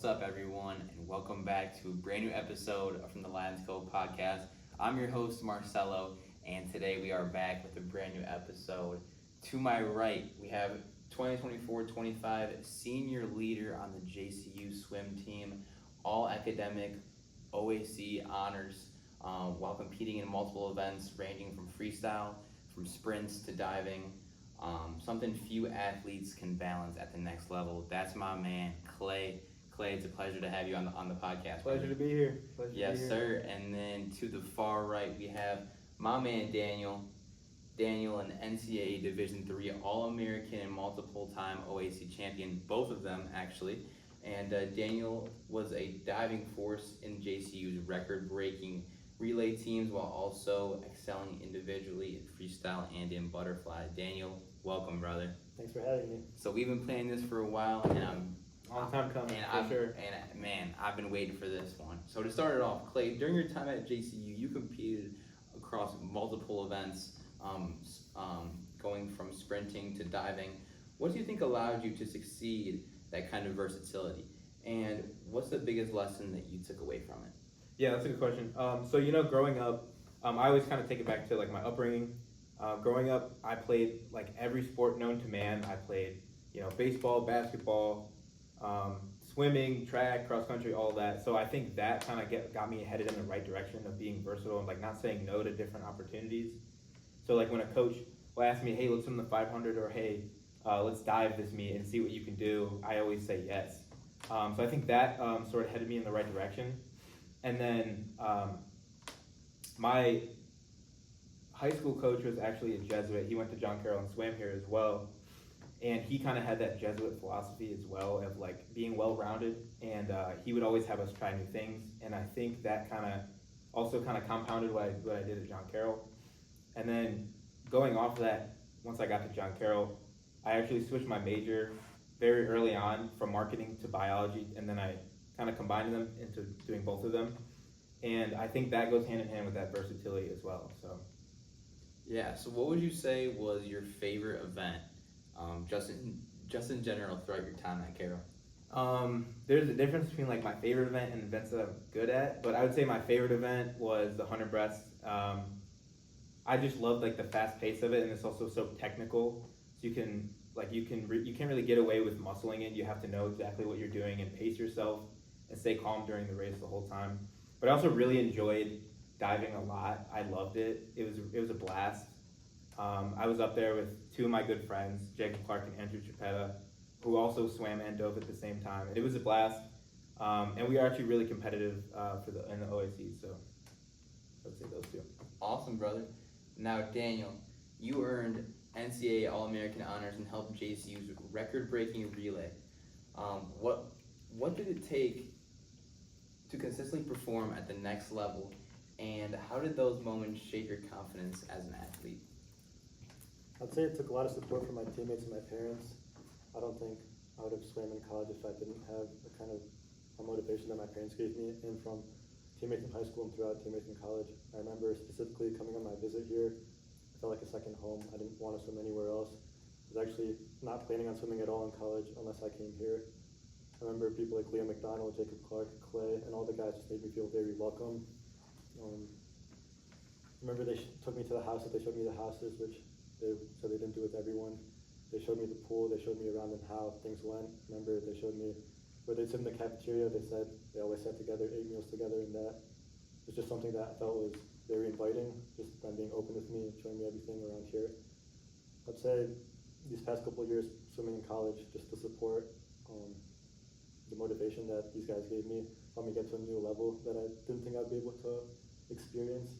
What's up, everyone, and welcome back to a brand new episode from the Cove podcast. I'm your host, Marcelo, and today we are back with a brand new episode. To my right, we have 2024-25 senior leader on the JCU swim team, all academic OAC honors, while competing in multiple events ranging from freestyle, from sprints to diving. Something few athletes can balance at the next level. That's my man, Clay. Clay, it's a pleasure to have you on the podcast. Pleasure to be here. Yes, sir. And then to the far right, we have my man Daniel. Daniel, an NCAA Division III All-American and multiple-time OAC champion, both of them actually. And Daniel was a diving force in JCU's record-breaking relay teams while also excelling individually in freestyle and in butterfly. Daniel, welcome, brother. Thanks for having me. So we've been planning this for a while, and long time coming, sure. And man, I've been waiting for this one. So to start it off, Clay, during your time at JCU, you competed across multiple events, going from sprinting to diving. What do you think allowed you to succeed that kind of versatility? And what's the biggest lesson that you took away from it? Yeah, that's a good question. Growing up, I always kind of take it back to like my upbringing. Growing up, I played like every sport known to man. I played, baseball, basketball, swimming, track, cross country, all that. So I think that kind of got me headed in the right direction of being versatile and like not saying no to different opportunities. So like when a coach will ask me, hey, let's swim the 500, or hey, let's dive this meet and see what you can do, I always say yes. So I think that sort of headed me in the right direction. And then my high school coach was actually a Jesuit. He went to John Carroll and swam here as well. And he kind of had that Jesuit philosophy as well of like being well-rounded, and he would always have us try new things. And I think that kind of also kind of compounded what I did at John Carroll. And then going off of that, once I got to John Carroll, I actually switched my major very early on from marketing to biology, and then I kind of combined them into doing both of them. And I think that goes hand in hand with that versatility as well. So yeah. So what would you say was your favorite event? Just in general throughout your time at Carroll? There's a difference between like my favorite event and events that I'm good at, but I would say my favorite event was the 100 breast. I just loved like the fast pace of it, and it's also so technical. So you can't really get away with muscling it. You have to know exactly what you're doing and pace yourself and stay calm during the race the whole time. But I also really enjoyed diving a lot. I loved it. It was a blast. I was up there with two of my good friends, Jacob Clark and Andrew Chapetta, who also swam and dove at the same time. And it was a blast. And we are actually really competitive in the OAC, so I'd say those two. Awesome, brother. Now, Daniel, you earned NCAA All-American honors and helped JCU's record-breaking relay. What did it take to consistently perform at the next level, and how did those moments shape your confidence as an athlete? I'd say it took a lot of support from my teammates and my parents. I don't think I would have swam in college if I didn't have the kind of motivation that my parents gave me, and from teammates in high school and throughout teammates in college. I remember specifically coming on my visit here, I felt like a second home. I didn't want to swim anywhere else. I was actually not planning on swimming at all in college unless I came here. I remember people like Liam McDonald, Jacob Clark, Clay, and all the guys just made me feel very welcome. I remember they took me to the house, that they showed me the houses, which they said they didn't do with everyone. They showed me the pool, they showed me around and how things went. Remember, they showed me where they'd sit in the cafeteria. They said they always sat together, ate meals together, and that was just something that I felt was very inviting, just them being open with me and showing me everything around here. I'd say these past couple of years swimming in college, just the support, the motivation that these guys gave me helped me get to a new level that I didn't think I'd be able to experience.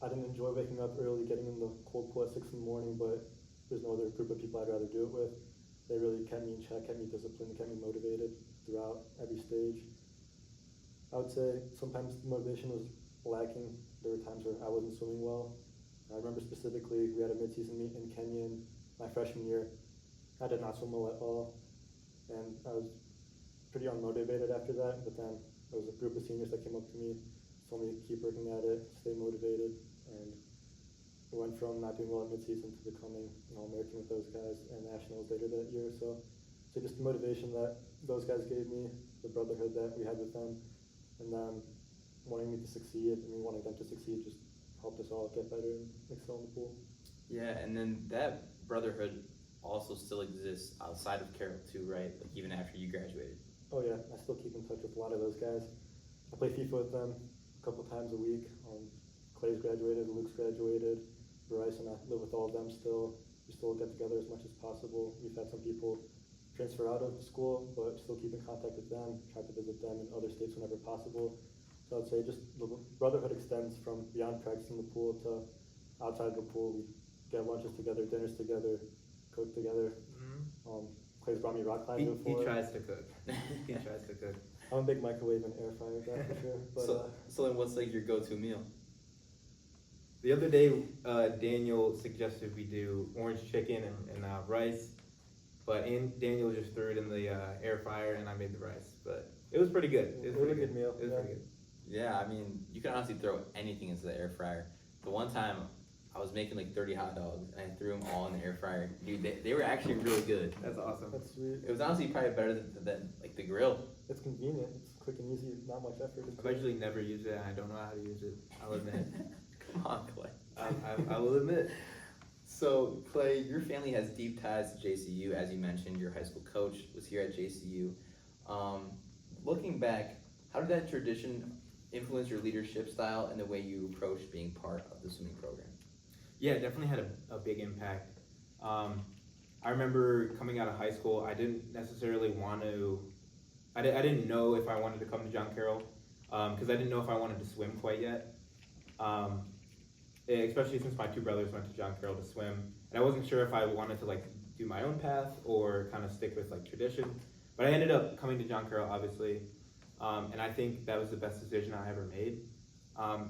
I didn't enjoy waking up early, getting in the cold pool at 6 in the morning, but there's no other group of people I'd rather do it with. They really kept me in check, kept me disciplined, kept me motivated throughout every stage. I would say sometimes the motivation was lacking. There were times where I wasn't swimming well. I remember specifically we had a mid-season meet in Kenya my freshman year. I did not swim well at all, and I was pretty unmotivated after that, but then there was a group of seniors that came up to me, told me to keep working at it, stay motivated, and we went from not doing well at midseason to becoming an All-American with those guys and nationals later that year. So So just the motivation that those guys gave me, the brotherhood that we had with them, and then wanting me to succeed, and me wanting them to succeed just helped us all get better and excel in the pool. Yeah, and then that brotherhood also still exists outside of Carroll too, right? Like even after you graduated. Oh yeah, I still keep in touch with a lot of those guys. I play FIFA with them a couple times a week. Clay's graduated, Luke's graduated, Bryce and I live with all of them still. We still get together as much as possible. We've had some people transfer out of the school, but still keep in contact with them, try to visit them in other states whenever possible. So I'd say just the brotherhood extends from beyond practicing the pool to outside the pool. We get lunches together, dinners together, cook together. Clay's brought me rock climbing before. He tries to cook. He tries to cook. I'm a big microwave and air fryer guy for sure. But, so then what's like your go-to meal? The other day, Daniel suggested we do orange chicken and rice, but Daniel just threw it in the air fryer and I made the rice. But it was pretty good. It was a good meal. It was pretty good. Yeah, I mean, you can honestly throw anything into the air fryer. The one time I was making like 30 hot dogs and I threw them all in the air fryer. Dude, they were actually really good. That's awesome. That's sweet. It was honestly probably better than like the grill. It's convenient. It's quick and easy. Not much effort. I've actually never used it and I don't know how to use it. I'll admit. Come on, Clay. I will admit. So, Clay, your family has deep ties to JCU. As you mentioned, your high school coach was here at JCU. Looking back, how did that tradition influence your leadership style and the way you approach being part of the swimming program? Yeah, it definitely had a big impact. I remember coming out of high school, I didn't necessarily want to, I didn't know if I wanted to come to John Carroll, because I didn't know if I wanted to swim quite yet. Especially since my two brothers went to John Carroll to swim, and I wasn't sure if I wanted to like do my own path or kind of stick with like tradition. But I ended up coming to John Carroll, obviously, and I think that was the best decision I ever made.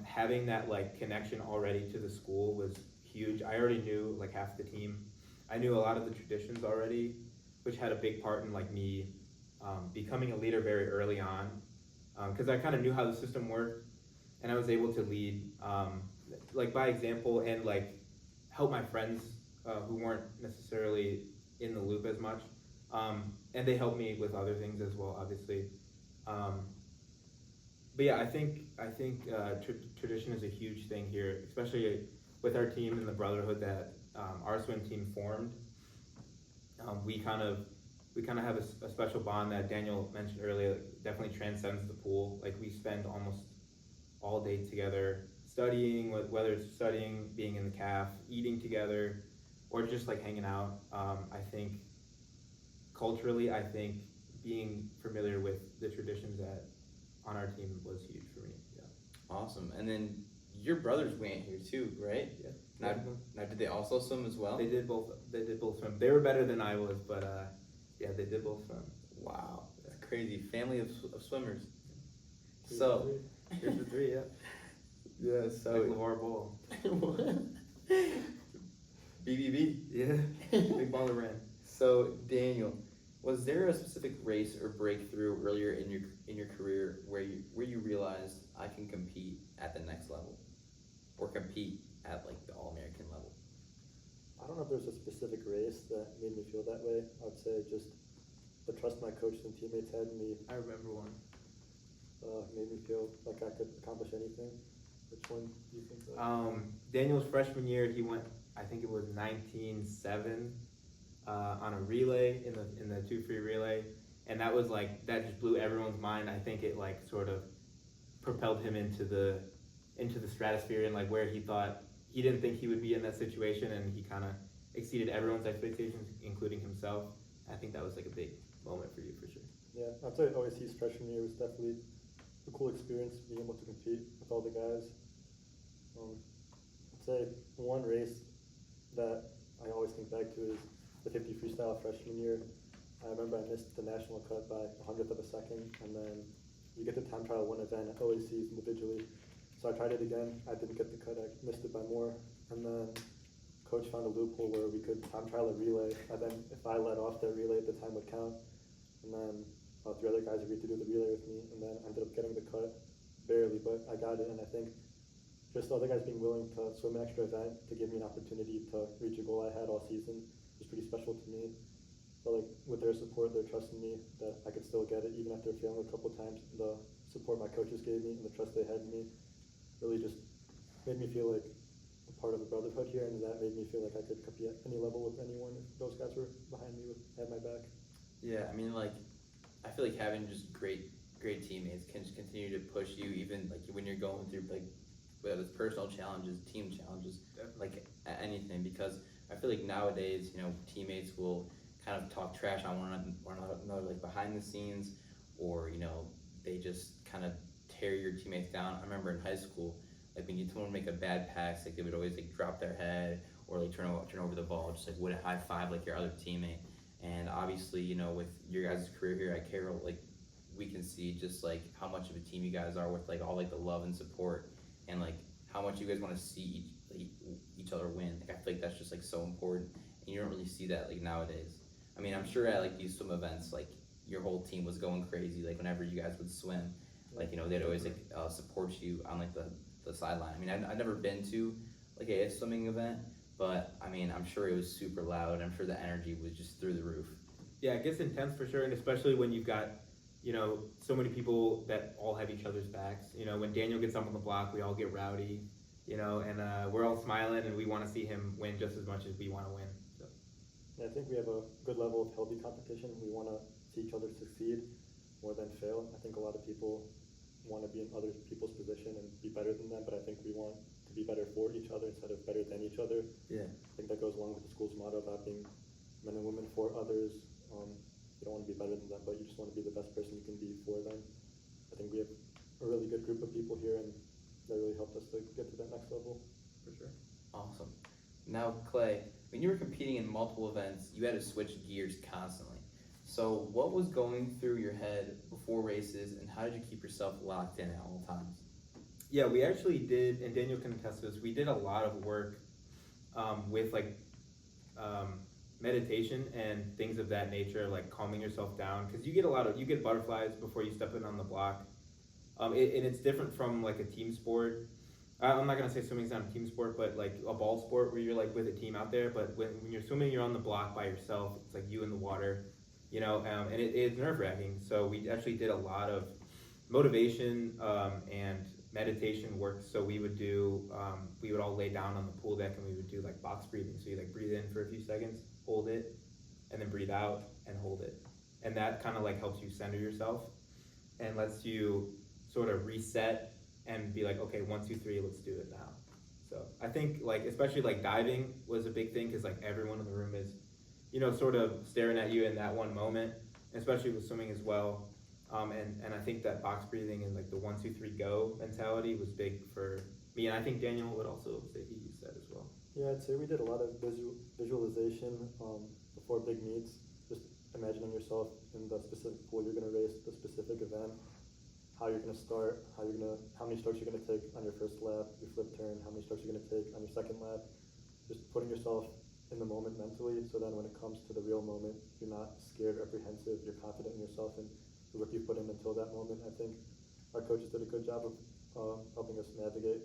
Having that like connection already to the school was huge. I already knew like half the team. I knew a lot of the traditions already, which had a big part in like me becoming a leader very early on, because I kind of knew how the system worked, and I was able to lead like by example and like help my friends who weren't necessarily in the loop as much, and they helped me with other things as well, obviously. But yeah, I think tradition is a huge thing here, especially with our team and the brotherhood that our swim team formed. We kind of have a special bond that Daniel mentioned earlier. Definitely transcends the pool. Like we spend almost all day together studying, whether it's studying, being in the caf, eating together, or just like hanging out. I think culturally, being familiar with the traditions that on our team was huge for me. Yeah. Awesome. And then your brothers went here too, right? Yeah. Now did they also swim as well? They did both swim. They were better than I was, but yeah, they did both swim. Wow, that's crazy. Family of swimmers. Here's So, Here's the three, yeah. yeah, Like so. LeVar Ball. BBB. Yeah. Big baller ran. So, Daniel, was there a specific race or breakthrough earlier in your career where you realized I can compete at the next level, or compete at like the All-American level? I don't know if there's a specific race that made me feel that way. I would say just the trust my coaches and teammates had in me I remember one. made me feel like I could accomplish anything. Which one do you think? Daniel's freshman year, he went, I think it was 19.7 on a relay in the 2 free relay, and that was like, that just blew everyone's mind. I think it like sort of propelled him into the stratosphere, and like where he didn't think he would be in that situation, and he kind of exceeded everyone's expectations, including himself. I think that was like a big moment for you for sure. Yeah, I'd say OSC's freshman year was definitely a cool experience, being able to compete with all the guys. I'd say one race that I always think back to is the 50 freestyle freshman year. I remember I missed the national cut by 100th of a second, and then you get the time trial one event at OAC's individually. So I tried it again. I didn't get the cut. I missed it by more. And then coach found a loophole where we could time trial a relay. And then if I let off that relay, the time would count. And then 3 other guys agreed to do the relay with me. And then I ended up getting the cut, barely, but I got it. And I think just the other guys being willing to swim an extra event to give me an opportunity to reach a goal I had all season was pretty special to me. But like with their support, they're trusting me that I could still get it even after failing a couple times. The support my coaches gave me and the trust they had in me really just made me feel like a part of the brotherhood here, and that made me feel like I could compete at any level with anyone if those guys were behind me, had my back. Yeah, I mean, like, I feel like having just great teammates can just continue to push you, even like when you're going through like whether it's personal challenges, team challenges, like anything. Because I feel like nowadays, teammates will kind of talk trash on one another, like behind the scenes, or they just kind of tear your teammates down. I remember in high school, like when someone would make a bad pass, like they would always like drop their head or like turn over the ball, just like wouldn't high five like your other teammate. And obviously, with your guys' career here at Carroll, like we can see just like how much of a team you guys are with like all like the love and support, and like how much you guys want to see each other win. Like I feel like that's just like so important, and you don't really see that like nowadays. I mean, I'm sure at like these swim events, like your whole team was going crazy. Like whenever you guys would swim, like they'd always like support you on like the sideline. I mean, I've never been to like a swimming event, but I mean, I'm sure it was super loud. I'm sure the energy was just through the roof. Yeah, it gets intense for sure, and especially when you've got, so many people that all have each other's backs. When Daniel gets up on the block, we all get rowdy, and we're all smiling, and we want to see him win just as much as we want to win. So. Yeah, I think we have a good level of healthy competition. We want to see each other succeed more than fail. I think a lot of people want to be in other people's position and be better than them, but I think we want to be better for each other instead of better than each other. Yeah. I think that goes along with the school's motto about being men and women for others. You don't want to be better than them, but you just want to be the best person you can be for them. I think we have a really good group of people here, and that really helped us to get to that next level. For sure. Awesome. Now, Clay, when you were competing in multiple events, you had to switch gears constantly. So what was going through your head before races, and how did you keep yourself locked in at all times? Yeah, we actually did, and Daniel can attest to this, we did a lot of work with meditation and things of that nature, like calming yourself down, because you get butterflies before you step in on the block. And it's different from like a team sport. I'm not gonna say swimming's not a team sport, but like a ball sport where you're like with a team out there. But when you're swimming, you're on the block by yourself. It's like you in the water, and it's nerve-wracking. So we actually did a lot of motivation and meditation work. So we would all lay down on the pool deck, and we would do like box breathing. So you like breathe in for a few seconds, hold it, and then breathe out and hold it. And that kind of like helps you center yourself and lets you sort of reset and be like, okay, 1, 2, 3, let's do it now. So I think like, especially like diving was a big thing, because like everyone in the room is, sort of staring at you in that one moment, especially with swimming as well. And I think that box breathing and like the 1, 2, 3, go mentality was big for me. And I think Daniel would also say he used that as well. Yeah, I'd say we did a lot of visualization before big meets. Just imagining yourself in the specific pool you're going to race, the specific event, how you're going to start, how many strokes you're going to take on your first lap, your flip turn, how many strokes you're going to take on your second lap. Just putting yourself in the moment mentally, so then when it comes to the real moment, you're not scared or apprehensive, you're confident in yourself and the work you've put in until that moment. I think our coaches did a good job of helping us navigate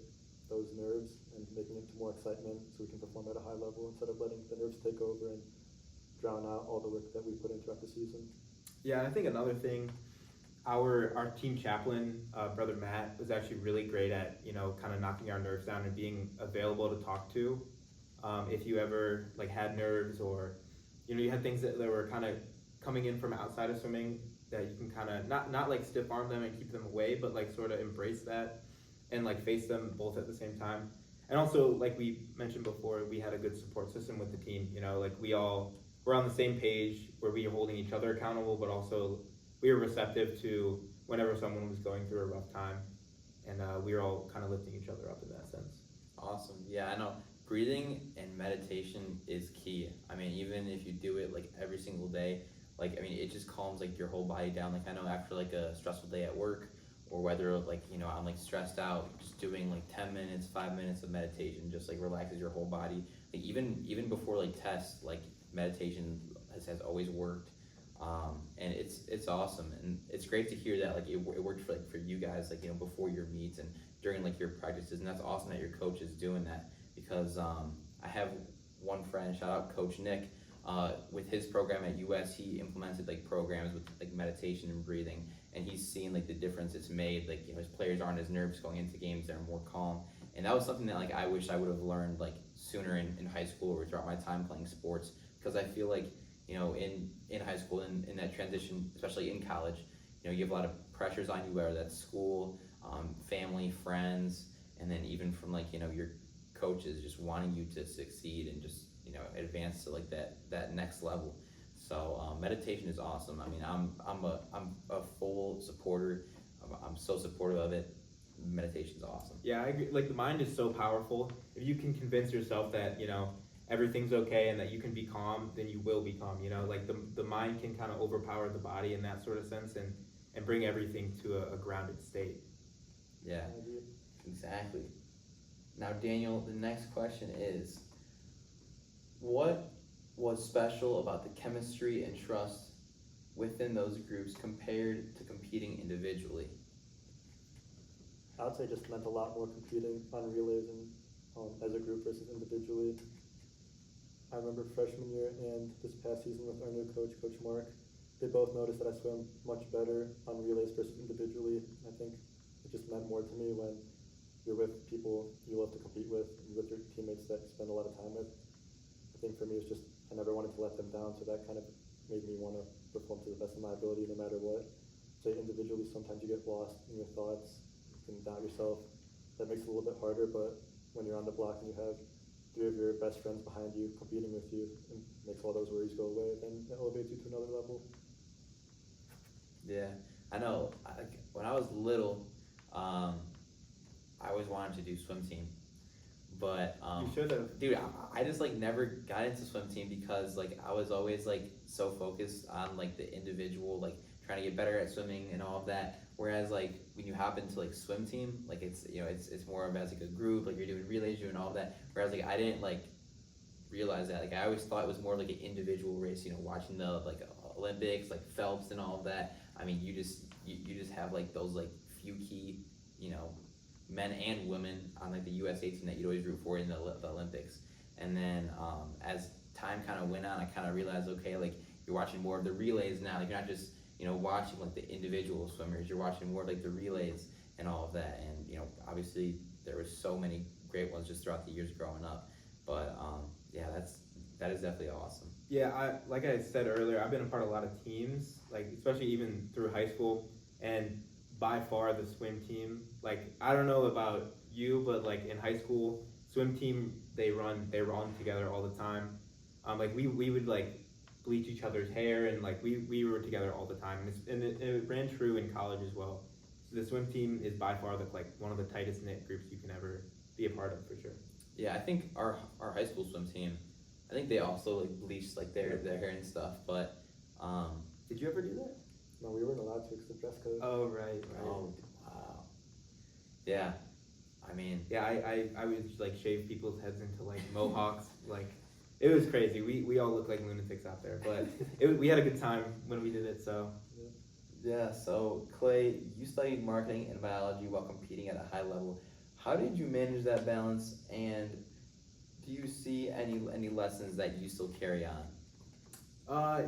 those nerves and making it to more excitement so we can perform at a high level instead of letting the nerves take over and drown out all the work that we put in throughout the season. Yeah, and I think another thing, our team chaplain, Brother Matt, was actually really great at, kind of knocking our nerves down and being available to talk to. If you ever like had nerves, or, you had things that were kind of coming in from outside of swimming, that you can kind of not like stiff arm them and keep them away, but like sort of embrace that and like face them both at the same time. And also, like we mentioned before, we had a good support system with the team. Like we're on the same page where we are holding each other accountable, but also we were receptive to whenever someone was going through a rough time, and we were all kind of lifting each other up in that sense. Awesome. Yeah, I know. Breathing and meditation is key. I mean, even if you do it like every single day, like, I mean, it just calms like your whole body down. Like I know after like a stressful day at work, or whether like, I'm like stressed out, just doing like 10 minutes, 5 minutes of meditation just like relaxes your whole body. Like even before like tests, like meditation has always worked. And it's awesome, and it's great to hear that like it worked for you guys, like before your meets and during like your practices. And that's awesome that your coach is doing that, because I have one friend, shout out Coach Nick, with his program at US, he implemented like programs with like meditation and breathing, and he's seen like the difference it's made. Like, you know, his players aren't as nervous going into games; they're more calm. And that was something that like I wish I would have learned like sooner in high school or throughout my time playing sports, because I feel like, you know, in high school and in that transition, especially in college, you know, you have a lot of pressures on you, whether that's school, family, friends, and then even from like, you know, your coaches just wanting you to succeed and just, you know, advance to like that next level. So meditation is awesome. I mean, I'm a full supporter. I'm so supportive of it. Meditation's awesome. Yeah, I agree. Like, the mind is so powerful. If you can convince yourself that, you know, everything's okay and that you can be calm, then you will be calm. You know, like the mind can kind of overpower the body in that sort of sense and bring everything to a grounded state. Yeah, exactly. Now, Daniel, the next question is, what was special about the chemistry and trust within those groups compared to competing individually? I would say it just meant a lot more competing on relays and as a group versus individually. I remember freshman year and this past season with our new coach, Coach Mark, they both noticed that I swim much better on relays versus individually. I think it just meant more to me when you're with people you love to compete with and with your teammates that you spend a lot of time with. I think for me it's just I never wanted to let them down, so that kind of made me want to perform to the best of my ability no matter what. Say individually, sometimes you get lost in your thoughts, you can doubt yourself. That makes it a little bit harder, but when you're on the block and you have 3 of your best friends behind you competing with you, it makes all those worries go away, then it elevates you to another level. Yeah, I know. When I was little, I always wanted to do swim team, but You should have. dude, I just like never got into swim team because like I was always like so focused on like the individual, like trying to get better at swimming and all of that. Whereas like when you hop into like swim team, like it's, you know, it's more of as like a group, like you're doing relays, you're doing all of that. Whereas like I didn't like realize that. Like I always thought it was more like an individual race, you know, watching the like Olympics, like Phelps and all of that. I mean, you just have like those like few key, you know, men and women on like the USA team that you'd always root for in the Olympics. And then as time kind of went on, I kind of realized, okay, like you're watching more of the relays now. Like you're not just, you know, watching like the individual swimmers. You're watching more like the relays and all of that. And, you know, obviously there were so many great ones just throughout the years growing up. But yeah, that is definitely awesome. Yeah, like I said earlier, I've been a part of a lot of teams, like especially even through high school, and by far the swim team, like I don't know about you, but like in high school, swim team they run together all the time. Like we would like bleach each other's hair, and like we were together all the time, and it ran true in college as well. So the swim team is by far like one of the tightest knit groups you can ever be a part of, for sure. Yeah, I think our high school swim team, I think they also like bleached like their hair and stuff. But Did you ever do that? No, we weren't allowed to because of dress code. Oh, right. oh wow, yeah, I mean, Yeah, I would like shave people's heads into like mohawks. Like it was crazy. We all looked like lunatics out there, but we had a good time when we did it. So yeah. So Clay, you studied marketing and biology while competing at a high level. How did you manage that balance, and do you see any lessons that you still carry on?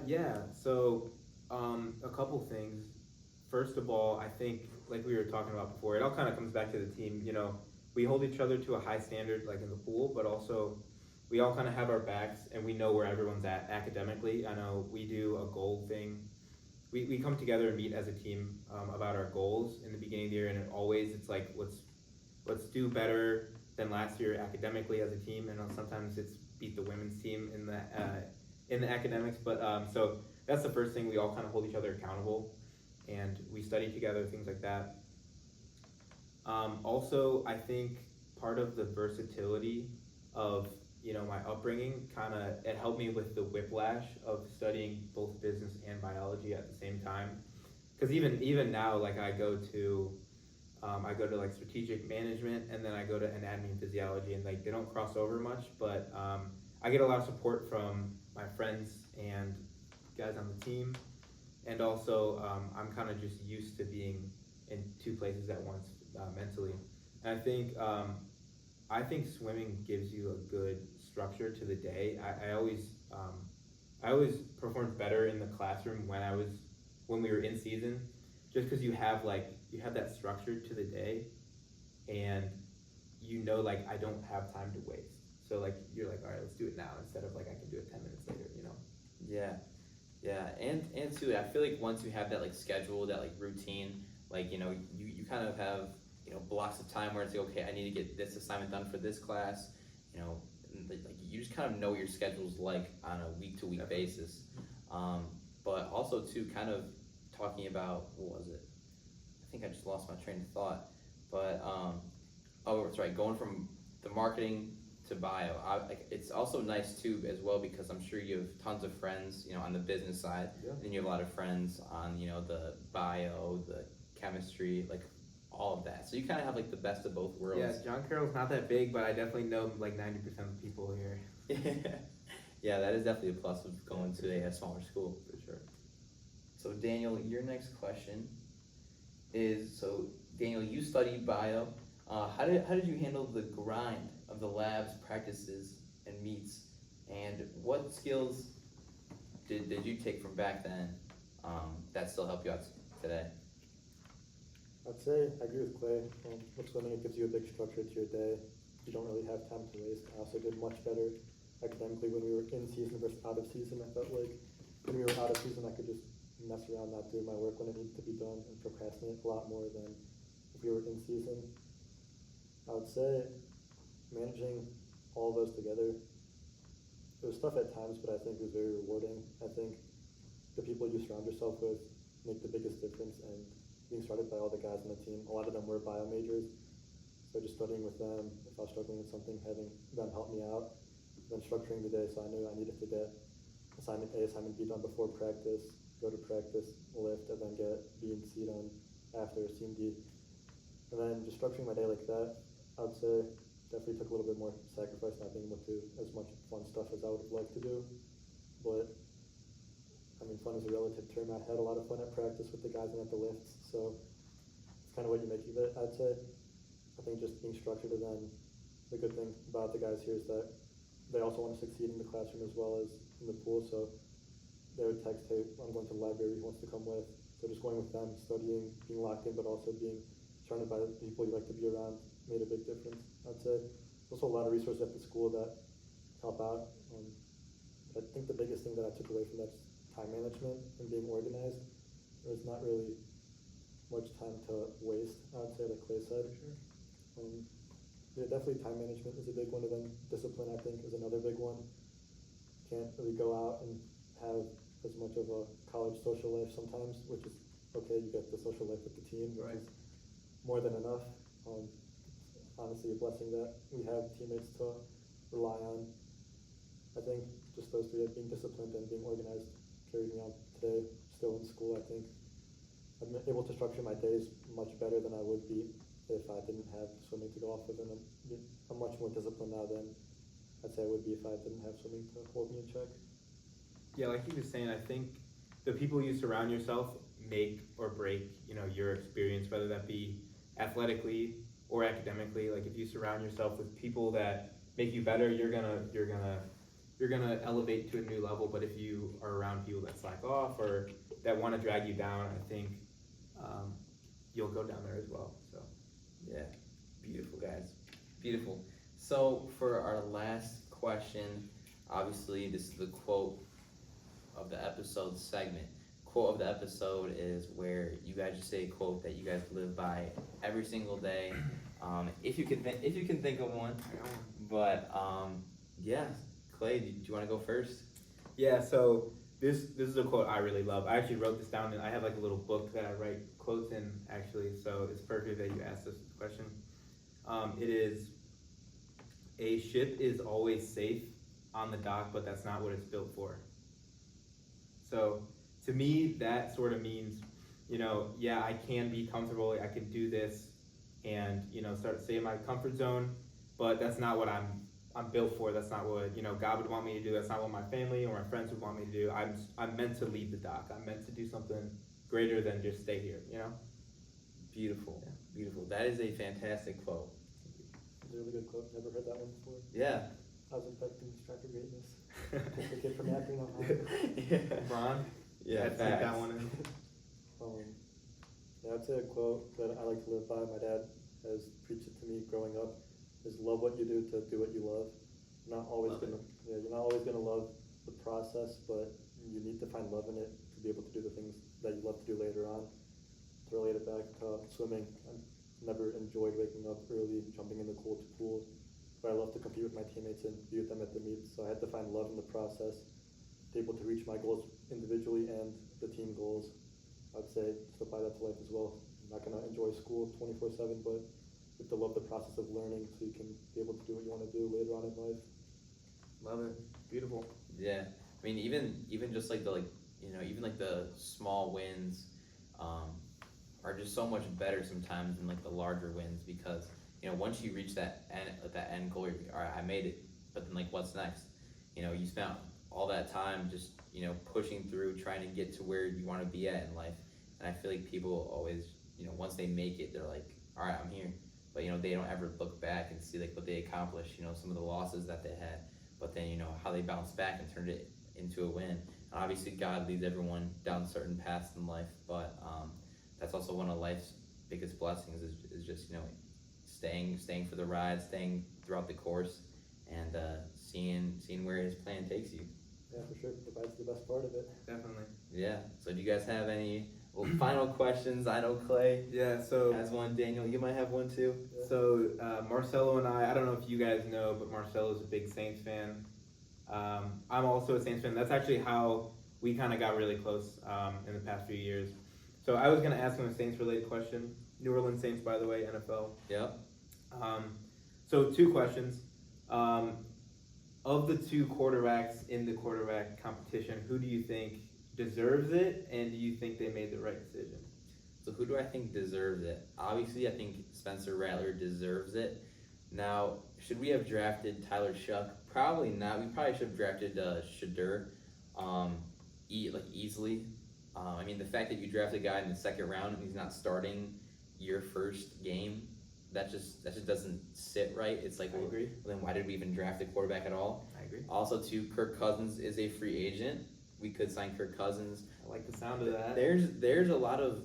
yeah. So a couple things. First of all, I think like we were talking about before, it all kind of comes back to the team. You know, we hold each other to a high standard, like in the pool, but also we all kind of have our backs and we know where everyone's at academically. I know we do a goal thing. We come together and meet as a team about our goals in the beginning of the year, and it's like let's do better than last year academically as a team, and sometimes it's beat the women's team in the academics. But so that's the first thing. We all kind of hold each other accountable, and we study together, things like that. Also, I think part of the versatility of, you know, my upbringing it helped me with the whiplash of studying both business and biology at the same time. Because even now, like I go to like strategic management, and then I go to anatomy and physiology, and like they don't cross over much, but I get a lot of support from my friends and guys on the team, and also I'm kind of just used to being in 2 places at once mentally. And I think swimming gives you a good structure to the day. I always I always performed better in the classroom when we were in season, just because you have that structure to the day, and like I don't have time to waste. So like you're like, all right, let's do it now instead of like I can do it 10 minutes later. Yeah, yeah, and too, I feel like once you have that like schedule, that like routine, like you kind of have blocks of time where it's like, okay, I need to get this assignment done for this class, and, like you just kind of know what your schedule's like on a week to week basis. But also too, kind of talking about what was it? I think I just lost my train of thought, but oh, that's right, going from the marketing to bio. It's also nice too as well because I'm sure you have tons of friends, on the business side, Yeah. and you have a lot of friends on, the bio, the chemistry, like all of that. So you kind of have like the best of both worlds. Yeah, John Carroll's not that big, but I definitely know like 90% of the people here. Yeah, that is definitely a plus of going to a smaller school for sure. So Daniel, your next question is, so Daniel, you studied bio. How did you handle the grind of the labs, practices, and meets? And what skills did you take from back then that still help you out today? I'd say I agree with Clay. With swimming, it gives you a big structure to your day. You don't really have time to waste. I also did much better academically when we were in season versus out of season. I felt like when we were out of season, I could just mess around, not do my work when it needed to be done, and procrastinate a lot more than if we were in season. I would say managing all of those together, it was tough at times, but I think it was very rewarding. I think the people you surround yourself with make the biggest difference, and being started by all the guys on the team, a lot of them were bio majors, so just studying with them, if I was struggling with something, having them help me out, then structuring the day so I knew I needed to get assignment A, assignment B done before practice, go to practice, lift, and then get B and C done after, C and D. And then just structuring my day like that, I would say definitely took a little bit more sacrifice, not being able to do as much fun stuff as I would have liked to do. But I mean, fun is a relative term. I had a lot of fun at practice with the guys and at the lifts, so it's kind of what you make of it, I'd say. I think just being structured, and then the good thing about the guys here is that they also want to succeed in the classroom as well as in the pool, so they would text, hey, I'm going to the library, who wants to come with? So just going with them, studying, being locked in, but also being surrounded by the people you like to be around made a big difference, I'd say. There's also a lot of resources at the school that help out. I think the biggest thing that I took away from that is time management and being organized. There's not really much time to waste, I would say, like Clay said. Yeah, definitely time management is a big one, and then discipline, I think, is another big one. Can't really go out and have as much of a college social life sometimes, which is okay, you get the social life with the team, which is more than enough. Honestly, a blessing that we have teammates to rely on. I think just those three, being disciplined and being organized, carried me on today, still in school. I think I'm able to structure my days much better than I would be if I didn't have swimming to go off of, and I'm much more disciplined now than I'd say I would be if I didn't have swimming to hold me in check. Yeah, like you were saying, I think the people you surround yourself make or break, your experience, whether that be athletically or academically. Like if you surround yourself with people that make you better, you're gonna elevate to a new level. But if you are around people that slack off or that want to drag you down, I think you'll go down there as well. So yeah, beautiful guys, beautiful. So for our last question, obviously this is the quote of the episode segment. Quote of the episode is where you guys just say a quote that you guys live by every single day, if you can think of one. But yeah, Clay, do you want to go first? Yeah, so this is a quote I really love. I actually wrote this down, and I have like a little book that I write quotes in, actually, so it's perfect that you asked this question. It is, a ship is always safe on the dock, but that's not what it's built for. So to me, that sort of means, yeah, I can be comfortable, I can do this, and, start to stay in my comfort zone, but that's not what I'm built for. That's not what, God would want me to do. That's not what my family or my friends would want me to do. I'm meant to leave the dock. I'm meant to do something greater than just stay here, Beautiful, yeah. Beautiful. That is a fantastic quote. It's a really good quote. Never heard that one before. Yeah. I was expecting striker greatness. The kid from Akron, Ohio. Ron? Yeah, Take that facts. one in. Yeah, I'd say a quote that I like to live by. My dad has preached it to me growing up: is love what you do to do what you love. You're not always Love it. gonna, yeah, you're not always gonna love the process, but you need to find love in it to be able to do the things that you love to do later on. To relate it back to swimming, I never enjoyed waking up early, jumping in the cold pool, but I love to compete with my teammates and be with them at the meets. So I had to find love in the process, to be able to reach my goals individually and the team goals. I'd say just apply that to life as well. I'm not gonna enjoy school 24/7, but you have to love the process of learning so you can be able to do what you want to do later on in life. Love it. Beautiful. Yeah, I mean, even just like the even like the small wins, are just so much better sometimes than like the larger wins, because once you reach that end goal, you're like, all right, I made it. But then like, what's next? You spent all that time just pushing through, trying to get to where you want to be at in life. And I feel like people always once they make it, they're like, all right, I'm here. But they don't ever look back and see like what they accomplished. Some of the losses that they had, but then how they bounced back and turned it into a win. And obviously, God leads everyone down certain paths in life, but that's also one of life's biggest blessings is just staying for the ride, staying throughout the course, and seeing where His plan takes you. Yeah, for sure. The ride's the best part of it. Definitely. Yeah. So do you guys have any final questions? I know Clay Yeah, so has one. Daniel, you might have one too. Yeah. So Marcelo and I don't know if you guys know, but Marcelo's a big Saints fan. I'm also a Saints fan. That's actually how we kind of got really close in the past few years. So I was going to ask him a Saints-related question. New Orleans Saints, by the way, NFL. Yep. So 2 questions. Of the 2 quarterbacks in the quarterback competition, who do you think deserves it, and do you think they made the right decision? So who do I think deserves it? Obviously, I think Spencer Rattler deserves it. Now, should we have drafted Tyler Shuck? Probably not. We probably should have drafted Shadur, easily. I mean, the fact that you draft a guy in the 2nd round and he's not starting your first game, that just doesn't sit right. It's like, I agree. Well, then why did we even draft a quarterback at all? I agree. Also, too, Kirk Cousins is a free agent. We could sign Kirk Cousins. I like the sound of that. There's a lot of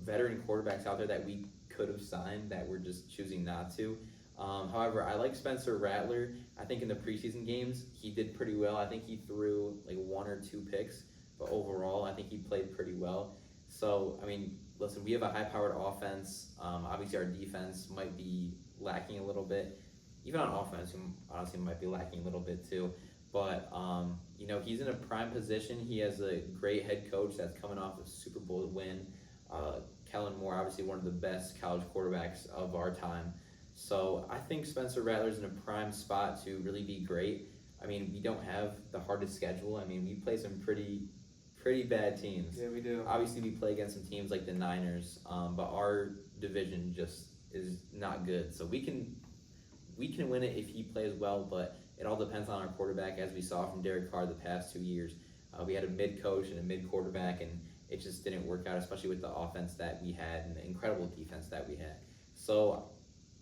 veteran quarterbacks out there that we could have signed that we're just choosing not to. However, I like Spencer Rattler. I think in the preseason games he did pretty well. I think he threw like 1 or 2 picks, but overall I think he played pretty well. So I mean, listen, we have a high-powered offense. Obviously, our defense might be lacking a little bit. Even on offense, we honestly might be lacking a little bit too. But he's in a prime position. He has a great head coach that's coming off a Super Bowl win. Kellen Moore, obviously one of the best college quarterbacks of our time. So I think Spencer Rattler's in a prime spot to really be great. I mean, we don't have the hardest schedule. I mean, we play some pretty bad teams. Yeah, we do. Obviously, we play against some teams like the Niners, but our division just is not good. So we can win it if he plays well, but it all depends on our quarterback, as we saw from Derek Carr the past 2 years. We had a mid-coach and a mid-quarterback, and it just didn't work out, especially with the offense that we had and the incredible defense that we had. So,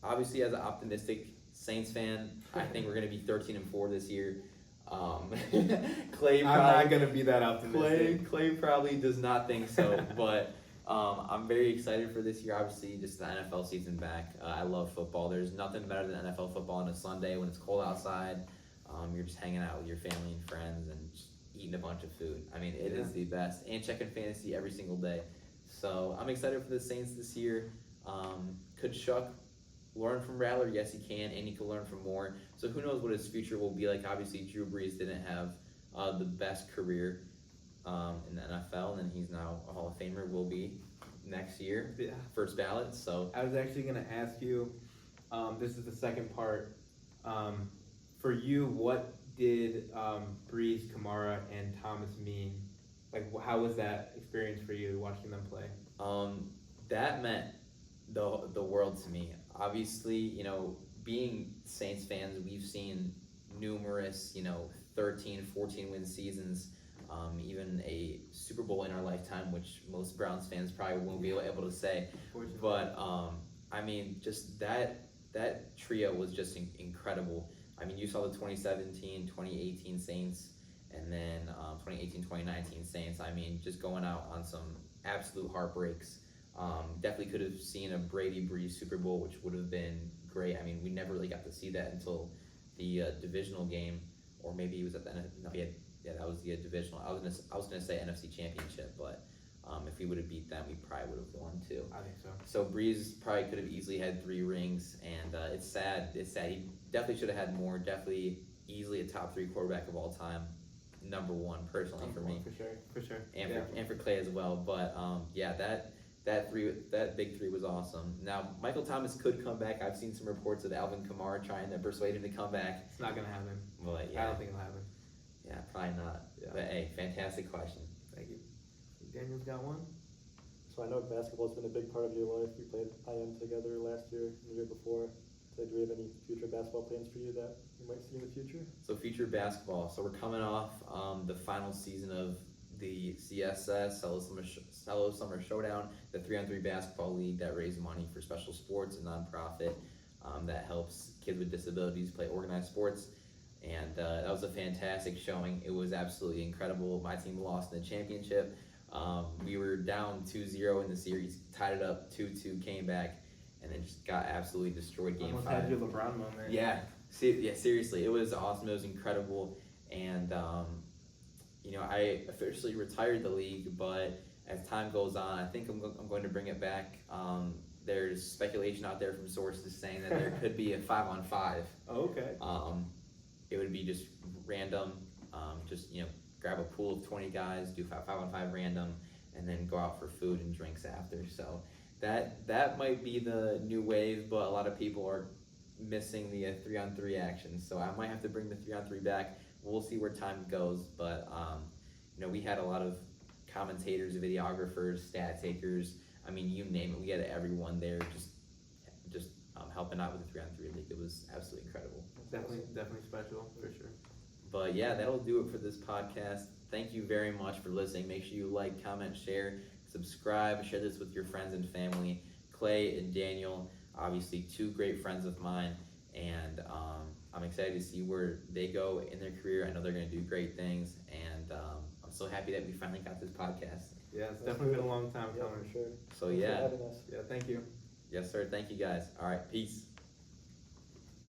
obviously, as an optimistic Saints fan, I think we're going to be 13-4 this year. Clay, I'm not going to be that optimistic. Clay probably does not think so, but I'm very excited for this year. Obviously, just the NFL season back. I love football. There's nothing better than NFL football on a Sunday when it's cold outside. You're just hanging out with your family and friends and just eating a bunch of food. I mean, it is the best. And checking fantasy every single day. So I'm excited for the Saints this year. Could Shuck learn from Rattler? Yes, he can, and he can learn from Moore. So who knows what his future will be like. Obviously, Drew Brees didn't have the best career in the NFL, and he's now a Hall of Famer, will be next year, first ballot. So I was actually going to ask you, this is the second part. For you, what did Brees, Kamara, and Thomas mean? Like, how was that experience for you watching them play? That meant the world to me. Obviously, being Saints fans, we've seen numerous, 13, 14 win seasons, even a Super Bowl in our lifetime, which most Browns fans probably won't be able to say. But I mean, just that trio was just incredible. I mean, you saw the 2017, 2018 Saints, and then 2018, 2019 Saints. I mean, just going out on some absolute heartbreaks. Definitely could have seen a Brady Breeze Super Bowl, which would have been great. I mean, we never really got to see that until the divisional game, or maybe it was at the that was the divisional. I was gonna say NFC Championship, but if we would have beat them, we probably would have won too. I think so. So Breeze probably could have easily had 3 rings, and it's sad. It's sad. He definitely should have had more. Definitely easily a top 3 quarterback of all time. Number 1 personally for me, For sure. and for Clay as well. But yeah, that big 3 was awesome. Now Michael Thomas could come back. I've seen some reports of Alvin Kamara trying to persuade him to come back. It's not gonna happen. But yeah, I don't think it'll happen. Yeah, probably not. Yeah. But hey, fantastic question. Thank you. Daniel's got one. So I know basketball's been a big part of your life. We played IM together last year and the year before. So do you have any future basketball plans for you that you might see in the future? So future basketball. So we're coming off the final season of the CSS, Cello Summer Showdown, the 3-on-3 basketball league that raises money for special sports, a nonprofit that helps kids with disabilities play organized sports. And that was a fantastic showing. It was absolutely incredible. My team lost in the championship. We were down 2-0 in the series, tied it up 2-2, came back, and then just got absolutely destroyed game Almost 5. had your LeBron moment. Yeah, seriously, it was awesome. It was incredible, and I officially retired the league. But as time goes on, I think I'm going to bring it back. There's speculation out there from sources saying that there could be a 5-on-5. Oh, okay. It would be just random, grab a pool of 20 guys, do 5-on-5 random, and then go out for food and drinks after. So that might be the new wave, but a lot of people are missing the 3-on-3 action. So I might have to bring the 3-on-3 back. We'll see where time goes, but we had a lot of commentators, videographers, stat takers. I mean, you name it, we had everyone there just helping out with the 3-on-3 league. It was absolutely incredible. Definitely special, for sure. But yeah, that'll do it for this podcast. Thank you very much for listening. Make sure you like, comment, share, subscribe, share this with your friends and family. Clay and Daniel, obviously 2 great friends of mine, and I'm excited to see where they go in their career. I know they're going to do great things, and I'm so happy that we finally got this podcast. Yeah, it's definitely been a long time Yeah, coming. for sure. So Thanks for yeah, having us. Yeah, thank you. yes sir, thank you guys. All right, peace.